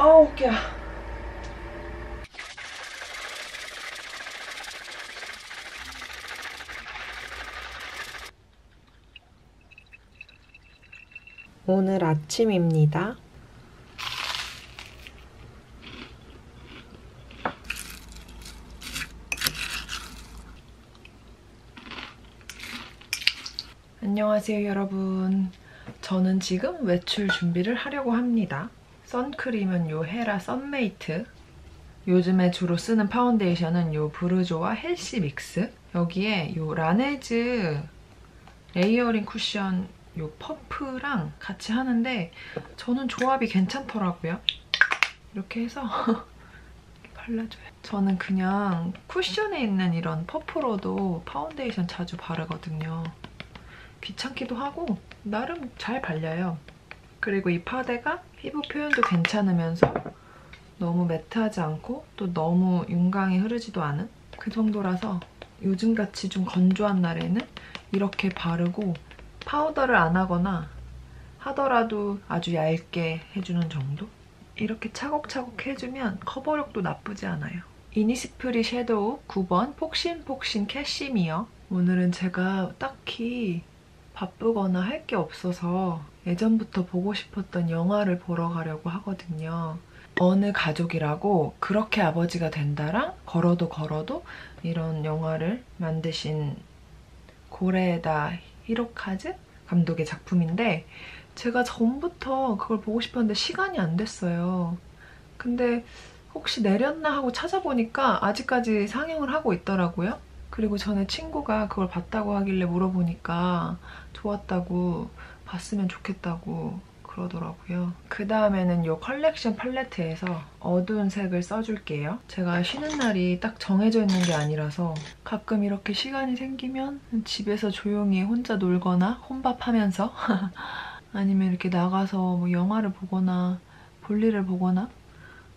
아우 웃겨. 오늘 아침입니다. 안녕하세요 여러분. 저는 지금 외출 준비를 하려고 합니다. 선크림은 요 헤라 썬메이트, 요즘에 주로 쓰는 파운데이션은 요 브르조아 헬시 믹스, 여기에 요 라네즈 레이어링 쿠션 요 퍼프랑 같이 하는데 저는 조합이 괜찮더라고요. 이렇게 해서 발라줘요. 저는 그냥 쿠션에 있는 이런 퍼프로도 파운데이션 자주 바르거든요. 귀찮기도 하고 나름 잘 발려요. 그리고 이 파데가 피부 표현도 괜찮으면서 너무 매트하지 않고 또 너무 윤광이 흐르지도 않은 그 정도라서 요즘같이 좀 건조한 날에는 이렇게 바르고 파우더를 안 하거나 하더라도 아주 얇게 해주는 정도? 이렇게 차곡차곡 해주면 커버력도 나쁘지 않아요. 이니스프리 섀도우 9번 폭신폭신 캐시미어. 오늘은 제가 딱히 바쁘거나 할 게 없어서 예전부터 보고 싶었던 영화를 보러 가려고 하거든요. 어느 가족이라고 그렇게 아버지가 된다랑 걸어도 걸어도 이런 영화를 만드신 고레에다 히로카즈 감독의 작품인데 제가 전부터 그걸 보고 싶었는데 시간이 안 됐어요. 근데 혹시 내렸나 하고 찾아보니까 아직까지 상영을 하고 있더라고요. 그리고 전에 친구가 그걸 봤다고 하길래 물어보니까 좋았다고, 봤으면 좋겠다고 그러더라고요. 그 다음에는 이 컬렉션 팔레트에서 어두운 색을 써줄게요. 제가 쉬는 날이 딱 정해져 있는 게 아니라서 가끔 이렇게 시간이 생기면 집에서 조용히 혼자 놀거나 혼밥하면서 아니면 이렇게 나가서 뭐 영화를 보거나 볼일을 보거나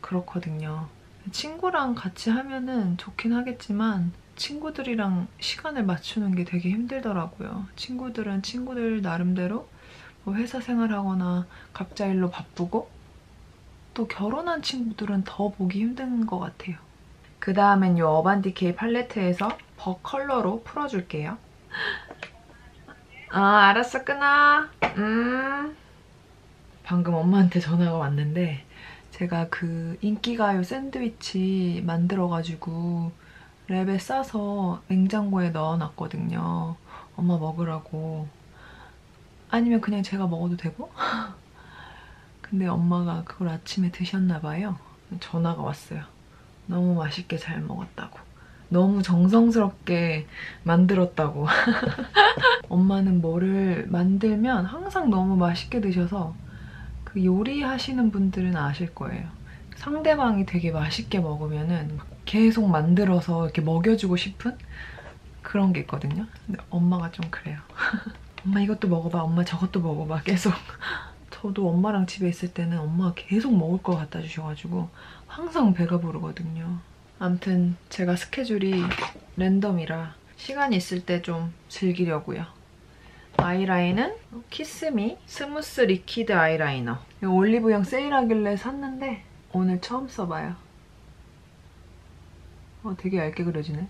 그렇거든요. 친구랑 같이 하면은 좋긴 하겠지만 친구들이랑 시간을 맞추는 게 되게 힘들더라고요. 친구들은 친구들 나름대로 뭐 회사 생활하거나 각자 일로 바쁘고 또 결혼한 친구들은 더 보기 힘든 것 같아요. 그 다음엔 이 어반디케이 팔레트에서 버 컬러로 풀어줄게요. 아, 알았어, 끊어. 방금 엄마한테 전화가 왔는데 제가 그 인기가요 샌드위치 만들어가지고 랩에 싸서 냉장고에 넣어놨거든요. 엄마 먹으라고. 아니면 그냥 제가 먹어도 되고? 근데 엄마가 그걸 아침에 드셨나 봐요. 전화가 왔어요. 너무 맛있게 잘 먹었다고. 너무 정성스럽게 만들었다고. 엄마는 뭐를 만들면 항상 너무 맛있게 드셔서 그 요리하시는 분들은 아실 거예요. 상대방이 되게 맛있게 먹으면은 계속 만들어서 이렇게 먹여주고 싶은 그런 게 있거든요. 근데 엄마가 좀 그래요. 엄마 이것도 먹어봐, 엄마 저것도 먹어봐 계속. 저도 엄마랑 집에 있을 때는 엄마가 계속 먹을 거 갖다 주셔가지고 항상 배가 부르거든요. 아무튼 제가 스케줄이 랜덤이라 시간이 있을 때 좀 즐기려고요. 아이라인은 키스미 스무스 리퀴드 아이라이너. 이거 올리브영 세일하길래 샀는데 오늘 처음 써봐요. 되게 얇게 그려지네.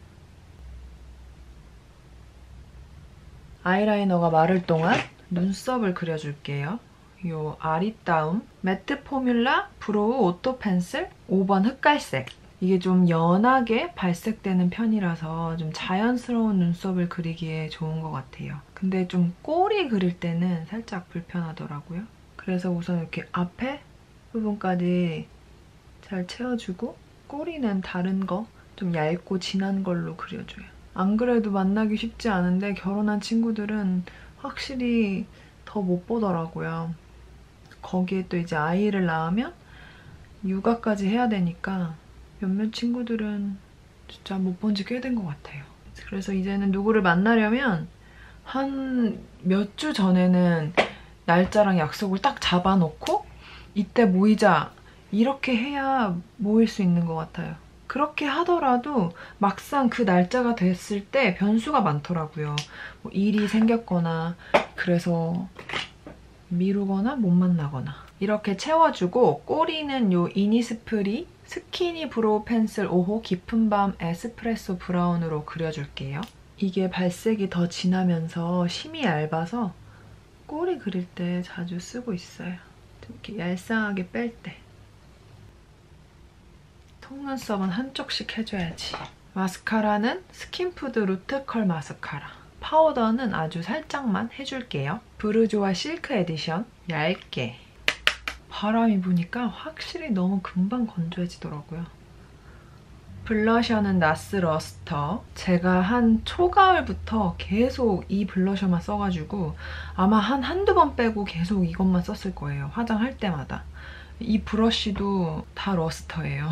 아이라이너가 마를 동안 눈썹을 그려줄게요. 이 아리따움 매트 포뮬라 브로우 오토 펜슬 5번 흑갈색. 이게 좀 연하게 발색되는 편이라서 좀 자연스러운 눈썹을 그리기에 좋은 것 같아요. 근데 좀 꼬리 그릴 때는 살짝 불편하더라고요. 그래서 우선 이렇게 앞에 부분까지 잘 채워주고 꼬리는 다른 거 좀 얇고 진한 걸로 그려줘요. 안 그래도 만나기 쉽지 않은데 결혼한 친구들은 확실히 더 못 보더라고요. 거기에 또 이제 아이를 낳으면 육아까지 해야 되니까 몇몇 친구들은 진짜 못 본 지 꽤 된 것 같아요. 그래서 이제는 누구를 만나려면 한 몇 주 전에는 날짜랑 약속을 딱 잡아놓고 이때 모이자 이렇게 해야 모일 수 있는 것 같아요. 그렇게 하더라도 막상 그 날짜가 됐을 때 변수가 많더라고요. 뭐 일이 생겼거나 그래서 미루거나 못 만나거나. 이렇게 채워주고 꼬리는 요 이니스프리 스키니 브로우 펜슬 5호 깊은 밤 에스프레소 브라운으로 그려줄게요. 이게 발색이 더 진하면서 심이 얇아서 꼬리 그릴 때 자주 쓰고 있어요. 이렇게 얄쌍하게 뺄 때. 속눈썹은 한쪽씩 해줘야지. 마스카라는 스킨푸드 루트컬 마스카라. 파우더는 아주 살짝만 해줄게요. 브루조아 실크 에디션. 얇게. 바람이 부니까 확실히 너무 금방 건조해지더라고요. 블러셔는 나스 러스터. 제가 한 초가을부터 계속 이 블러셔만 써가지고 아마 한두 번 빼고 계속 이것만 썼을 거예요. 화장할 때마다. 이 브러쉬도 다 러스터예요.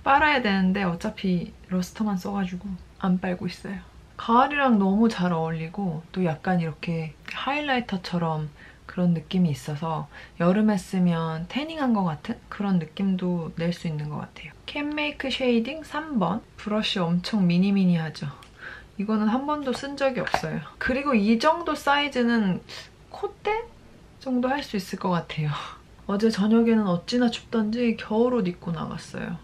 빨아야 되는데 어차피 러스터만 써가지고 안 빨고 있어요. 가을이랑 너무 잘 어울리고 또 약간 이렇게 하이라이터처럼 그런 느낌이 있어서 여름에 쓰면 태닝한 것 같은 그런 느낌도 낼 수 있는 것 같아요. 캔메이크 쉐이딩 3번. 브러쉬 엄청 미니미니하죠? 이거는 한 번도 쓴 적이 없어요. 그리고 이 정도 사이즈는 콧대 정도 할 수 있을 것 같아요. 어제 저녁에는 어찌나 춥던지 겨울옷 입고 나갔어요.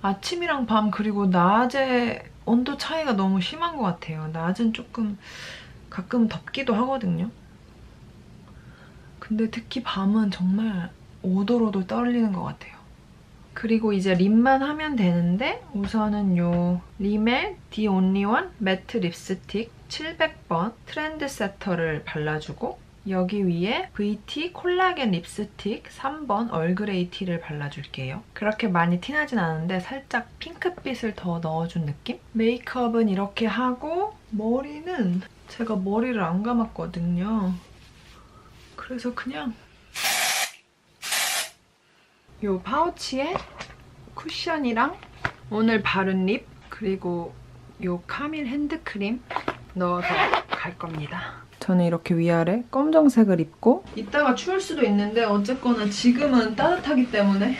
아침이랑 밤 그리고 낮에 온도 차이가 너무 심한 것 같아요. 낮은 조금 가끔 덥기도 하거든요. 근데 특히 밤은 정말 오돌오돌 떨리는 것 같아요. 그리고 이제 립만 하면 되는데 우선은 요 리멜 The Only One 매트 립스틱 700번 트렌드 세터를 발라주고 여기 위에 VT 콜라겐 립스틱 3번 얼그레이 티를 발라줄게요. 그렇게 많이 티나진 않은데 살짝 핑크빛을 더 넣어준 느낌? 메이크업은 이렇게 하고 머리는 제가 머리를 안 감았거든요. 그래서 그냥 이 파우치에 쿠션이랑 오늘 바른 립 그리고 이 카밀 핸드크림 넣어서 갈 겁니다. 저는 이렇게 위아래 검정색을 입고 이따가 추울 수도 있는데 어쨌거나 지금은 따뜻하기 때문에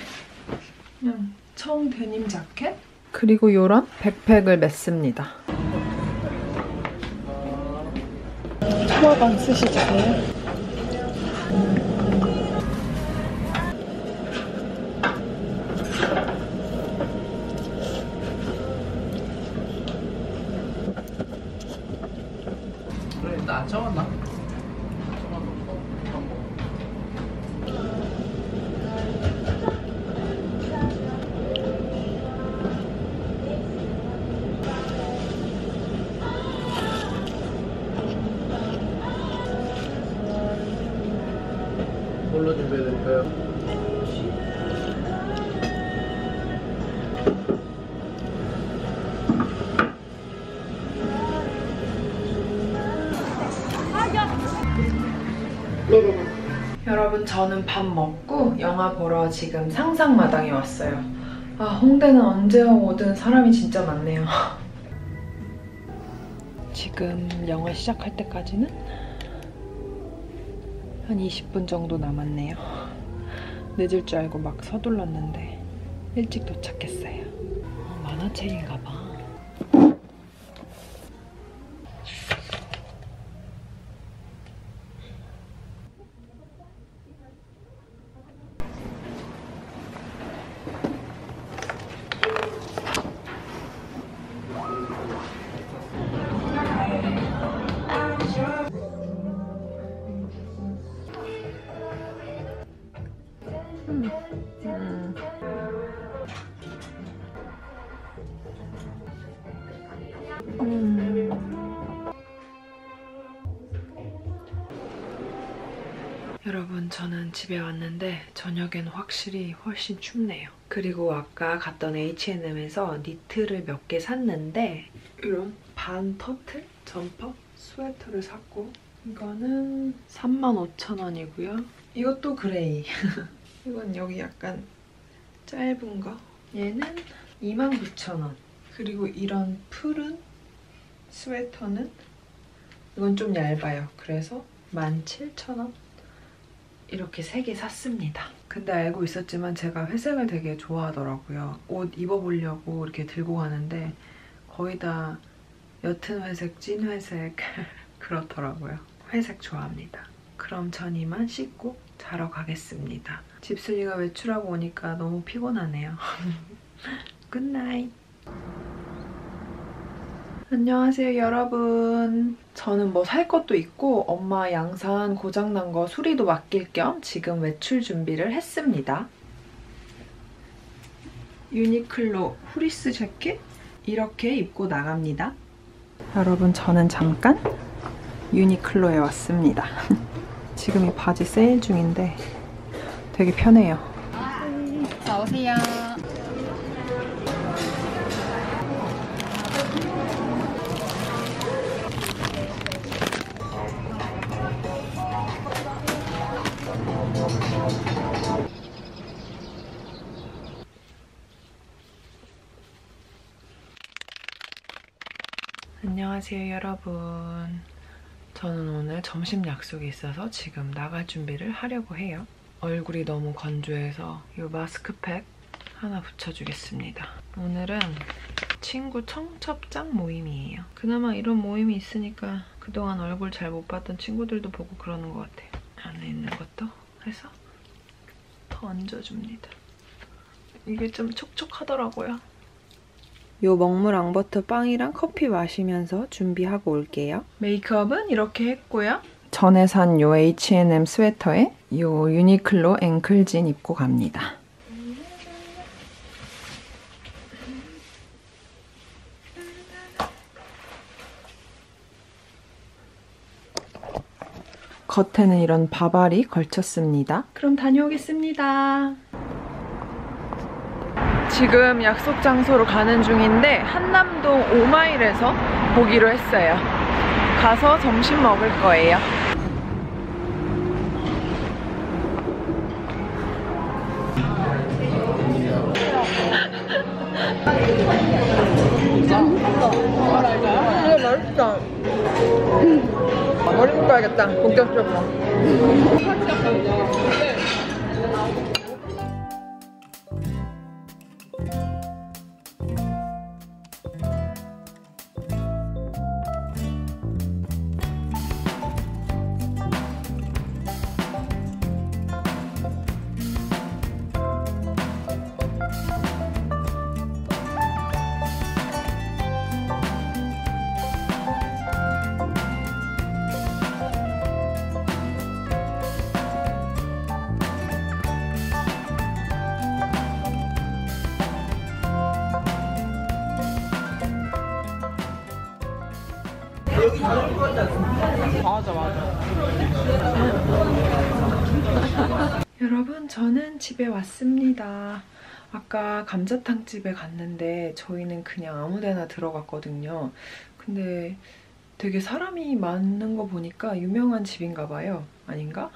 그냥 청 데님 자켓 그리고 이런 백팩을 맸습니다. 투어방 쓰시죠? 안 적었나? 뭘로 준비해드릴까요? 여러분 저는 밥 먹고 영화 보러 지금 상상마당에 왔어요. 아 홍대는 언제 오든 사람이 진짜 많네요. 지금 영화 시작할 때까지는 한 20분 정도 남았네요. 늦을 줄 알고 막 서둘렀는데 일찍 도착했어요. 만화책인가 봐. 여러분 저는 집에 왔는데 저녁엔 확실히 훨씬 춥네요. 그리고 아까 갔던 H&M에서 니트를 몇 개 샀는데 이런 반 터틀 점퍼 스웨터를 샀고 이거는 35,000원이고요. 이것도 그레이. 이건 여기 약간 짧은 거. 얘는 29,000원. 그리고 이런 푸른 스웨터는 이건 좀 얇아요. 그래서 17,000원. 이렇게 3개 샀습니다. 근데 알고 있었지만 제가 회색을 되게 좋아하더라고요. 옷 입어보려고 이렇게 들고 가는데 거의 다 옅은 회색, 찐 회색 그렇더라고요. 회색 좋아합니다. 그럼 전 이만 씻고 자러 가겠습니다. 집순이가 외출하고 오니까 너무 피곤하네요. 굿나잇. 안녕하세요 여러분. 저는 뭐 살 것도 있고 엄마 양산 고장난 거 수리도 맡길 겸 지금 외출 준비를 했습니다. 유니클로 후리스 재킷 이렇게 입고 나갑니다. 여러분 저는 잠깐 유니클로에 왔습니다. 지금 이 바지 세일 중인데 되게 편해요. 어서오세요. 안녕하세요 여러분. 저는 오늘 점심 약속이 있어서 지금 나갈 준비를 하려고 해요. 얼굴이 너무 건조해서 이 마스크팩 하나 붙여주겠습니다. 오늘은 친구 청첩장 모임이에요. 그나마 이런 모임이 있으니까 그동안 얼굴 잘 못 봤던 친구들도 보고 그러는 것 같아요. 안에 있는 것도 해서 더 얹어줍니다. 이게 좀 촉촉하더라고요. 요 먹물 앙버터 빵이랑 커피 마시면서 준비하고 올게요. 메이크업은 이렇게 했고요. 전에 산 요 H&M 스웨터에 요 유니클로 앵클진 입고 갑니다. 겉에는 이런 바발이 걸쳤습니다. 그럼 다녀오겠습니다. 지금 약속 장소로 가는 중인데 한남동 5마일에서 보기로 했어요. 가서 점심 먹을 거예요. 이거 맛있다. 머리 묶어야겠다. 본격적으로. 맞아. 여러분 저는 집에 왔습니다. 아까 감자탕 집에 갔는데 저희는 그냥 아무 데나 들어갔거든요. 근데 되게 사람이 많은 거 보니까 유명한 집인가 봐요. 아닌가?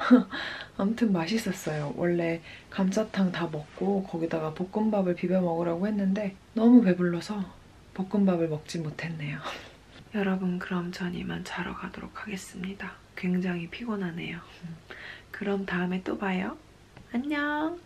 아무튼 맛있었어요. 원래 감자탕 다 먹고 거기다가 볶음밥을 비벼 먹으라고 했는데 너무 배불러서 볶음밥을 먹지 못했네요. 여러분 그럼 전 이만 자러 가도록 하겠습니다. 굉장히 피곤하네요. 그럼 다음에 또 봐요. 안녕.